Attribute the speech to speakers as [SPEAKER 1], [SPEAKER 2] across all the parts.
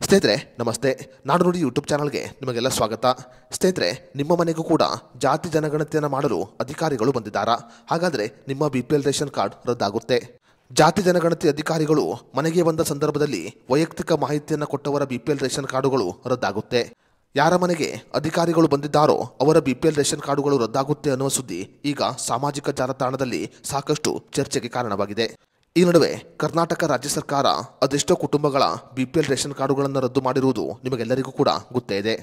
[SPEAKER 1] ಸ್ನೇಹಿತರೆ ನಮಸ್ತೆ. ನಾಡು ನುಡಿ ಯೂಟ್ಯೂಬ್ ಚಾನಲ್ಗೆ ನಿಮಗೆಲ್ಲ ಸ್ವಾಗತ. ಸ್ನೇಹಿತರೆ, ನಿಮ್ಮ ಮನೆಗೂ ಕೂಡ ಜಾತಿ ಜನಗಣತಿಯನ್ನು ಮಾಡಲು ಅಧಿಕಾರಿಗಳು ಬಂದಿದ್ದಾರಾ? ಹಾಗಾದರೆ ನಿಮ್ಮ BPL ರೇಷನ್ ಕಾರ್ಡ್ ರದ್ದಾಗುತ್ತೆ. ಜಾತಿ ಜನಗಣತಿ ಅಧಿಕಾರಿಗಳು ಮನೆಗೆ ಬಂದ ಸಂದರ್ಭದಲ್ಲಿ ವೈಯಕ್ತಿಕ ಮಾಹಿತಿಯನ್ನು ಕೊಟ್ಟವರ BPL ರೇಷನ್ ಕಾರ್ಡುಗಳು ರದ್ದಾಗುತ್ತೆ. ಯಾರ ಮನೆಗೆ ಅಧಿಕಾರಿಗಳು ಬಂದಿದ್ದಾರೋ ಅವರ BPL ರೇಷನ್ ಕಾರ್ಡುಗಳು ರದ್ದಾಗುತ್ತೆ ಅನ್ನುವ ಸುದ್ದಿ ಈಗ ಸಾಮಾಜಿಕ ಜಾಲತಾಣದಲ್ಲಿ ಸಾಕಷ್ಟು ಚರ್ಚೆಗೆ ಕಾರಣವಾಗಿದೆ. ಈ ನಡುವೆ ಕರ್ನಾಟಕ ರಾಜ್ಯ ಸರ್ಕಾರ ಅದೆಷ್ಟೋ ಕುಟುಂಬಗಳ BPL ರೇಷನ್ ಕಾರ್ಡುಗಳನ್ನು ರದ್ದು ಮಾಡಿರುವುದು ನಿಮಗೆಲ್ಲರಿಗೂ ಕೂಡ ಗೊತ್ತೇ ಇದೆ.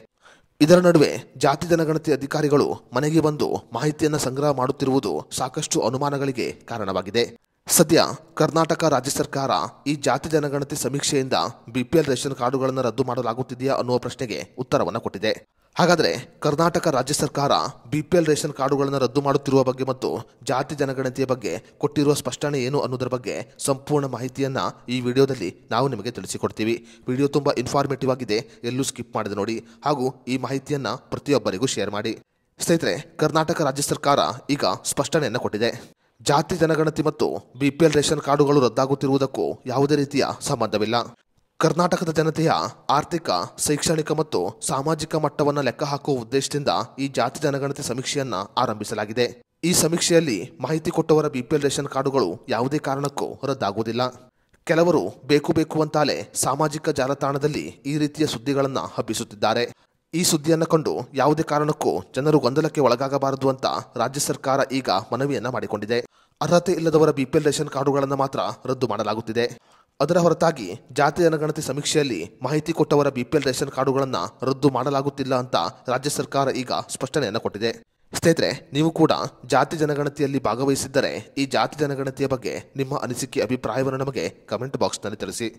[SPEAKER 1] ಇದರ ನಡುವೆ ಜಾತಿ ಜನಗಣತಿ ಅಧಿಕಾರಿಗಳು ಮನೆಗೆ ಬಂದು ಮಾಹಿತಿಯನ್ನು ಸಂಗ್ರಹ ಮಾಡುತ್ತಿರುವುದು ಸಾಕಷ್ಟು ಅನುಮಾನಗಳಿಗೆ ಕಾರಣವಾಗಿದೆ. ಸದ್ಯ ಕರ್ನಾಟಕ ರಾಜ್ಯ ಸರ್ಕಾರ ಈ ಜಾತಿ ಜನಗಣತಿ ಸಮೀಕ್ಷೆಯಿಂದ BPL ರೇಷನ್ ಕಾರ್ಡುಗಳನ್ನು ರದ್ದು ಮಾಡಲಾಗುತ್ತಿದೆಯಾ ಅನ್ನುವ ಪ್ರಶ್ನೆಗೆ ಉತ್ತರವನ್ನು ಕೊಟ್ಟಿದೆ. ಹಾಗಾದರೆ ಕರ್ನಾಟಕ ರಾಜ್ಯ ಸರ್ಕಾರ BPL ರೇಷನ್ ಕಾರ್ಡುಗಳನ್ನು ರದ್ದು ಮಾಡುತ್ತಿರುವ ಬಗ್ಗೆ ಮತ್ತು ಜಾತಿ ಜನಗಣತಿಯ ಬಗ್ಗೆ ಕೊಟ್ಟಿರುವ ಸ್ಪಷ್ಟನೆ ಏನು ಅನ್ನೋದರ ಬಗ್ಗೆ ಸಂಪೂರ್ಣ ಮಾಹಿತಿಯನ್ನು ಈ ವಿಡಿಯೋದಲ್ಲಿ ನಾವು ನಿಮಗೆ ತಿಳಿಸಿಕೊಡ್ತೀವಿ. ವಿಡಿಯೋ ತುಂಬ ಇನ್ಫಾರ್ಮೇಟಿವ್ ಆಗಿದೆ, ಎಲ್ಲೂ ಸ್ಕಿಪ್ ಮಾಡದೆ ನೋಡಿ, ಹಾಗೂ ಈ ಮಾಹಿತಿಯನ್ನು ಪ್ರತಿಯೊಬ್ಬರಿಗೂ ಶೇರ್ ಮಾಡಿ. ಸ್ನೇಹಿತರೆ, ಕರ್ನಾಟಕ ರಾಜ್ಯ ಸರ್ಕಾರ ಈಗ ಸ್ಪಷ್ಟನೆಯನ್ನು ಕೊಟ್ಟಿದೆ. ಜಾತಿ ಜನಗಣತಿ ಮತ್ತು BPL ರೇಷನ್ ಕಾರ್ಡುಗಳು ರದ್ದಾಗುತ್ತಿರುವುದಕ್ಕೂ ಯಾವುದೇ ರೀತಿಯ ಸಂಬಂಧವಿಲ್ಲ. ಕರ್ನಾಟಕದ ಜನತೆಯ ಆರ್ಥಿಕ, ಶೈಕ್ಷಣಿಕ ಮತ್ತು ಸಾಮಾಜಿಕ ಮಟ್ಟವನ್ನು ಲೆಕ್ಕ ಹಾಕುವ ಉದ್ದೇಶದಿಂದ ಈ ಜಾತಿ ಜನಗಣತಿ ಸಮೀಕ್ಷೆಯನ್ನು ಆರಂಭಿಸಲಾಗಿದೆ. ಈ ಸಮೀಕ್ಷೆಯಲ್ಲಿ ಮಾಹಿತಿ ಕೊಟ್ಟವರ BPL ರೇಷನ್ ಕಾರ್ಡುಗಳು ಯಾವುದೇ ಕಾರಣಕ್ಕೂ ರದ್ದಾಗುವುದಿಲ್ಲ. ಕೆಲವರು ಬೇಕು ಅಂತಾಲೆ ಸಾಮಾಜಿಕ ಜಾಲತಾಣದಲ್ಲಿ ಈ ರೀತಿಯ ಸುದ್ದಿಗಳನ್ನು ಹಬ್ಬಿಸುತ್ತಿದ್ದಾರೆ. ಈ ಸುದ್ದಿಯನ್ನು ಕಂಡು ಯಾವುದೇ ಕಾರಣಕ್ಕೂ ಜನರು ಗೊಂದಲಕ್ಕೆ ಒಳಗಾಗಬಾರದು ಅಂತ ರಾಜ್ಯ ಸರ್ಕಾರ ಈಗ ಮನವಿಯನ್ನ ಮಾಡಿಕೊಂಡಿದೆ. ಅರ್ಹತೆ ಇಲ್ಲದವರ BPL ರೇಷನ್ ಕಾರ್ಡುಗಳನ್ನು ಮಾತ್ರ ರದ್ದು ಮಾಡಲಾಗುತ್ತಿದೆ. ಅದರ ಹೊರತಾಗಿ ಜಾತಿ ಜನಗಣತಿ ಸಮೀಕ್ಷೆಯಲ್ಲಿ ಮಾಹಿತಿ ಕೊಟ್ಟವರ BPL ರೇಷನ್ ಕಾರ್ಡುಗಳನ್ನು ರದ್ದು ಮಾಡಲಾಗುತ್ತಿಲ್ಲ ಅಂತ ರಾಜ್ಯ ಸರ್ಕಾರ ಈಗ ಸ್ಪಷ್ಟನೆಯನ್ನು ಕೊಟ್ಟಿದೆ. ಸ್ನೇಹಿತರೆ, ನೀವು ಕೂಡ ಜಾತಿ ಜನಗಣತಿಯಲ್ಲಿ ಭಾಗವಹಿಸಿದ್ದರೆ ಈ ಜಾತಿ ಜನಗಣತಿಯ ಬಗ್ಗೆ ನಿಮ್ಮ ಅನಿಸಿಕೆ, ಅಭಿಪ್ರಾಯವನ್ನು ನಮಗೆ ಕಮೆಂಟ್ ಬಾಕ್ಸ್ನಲ್ಲಿ ತಿಳಿಸಿ.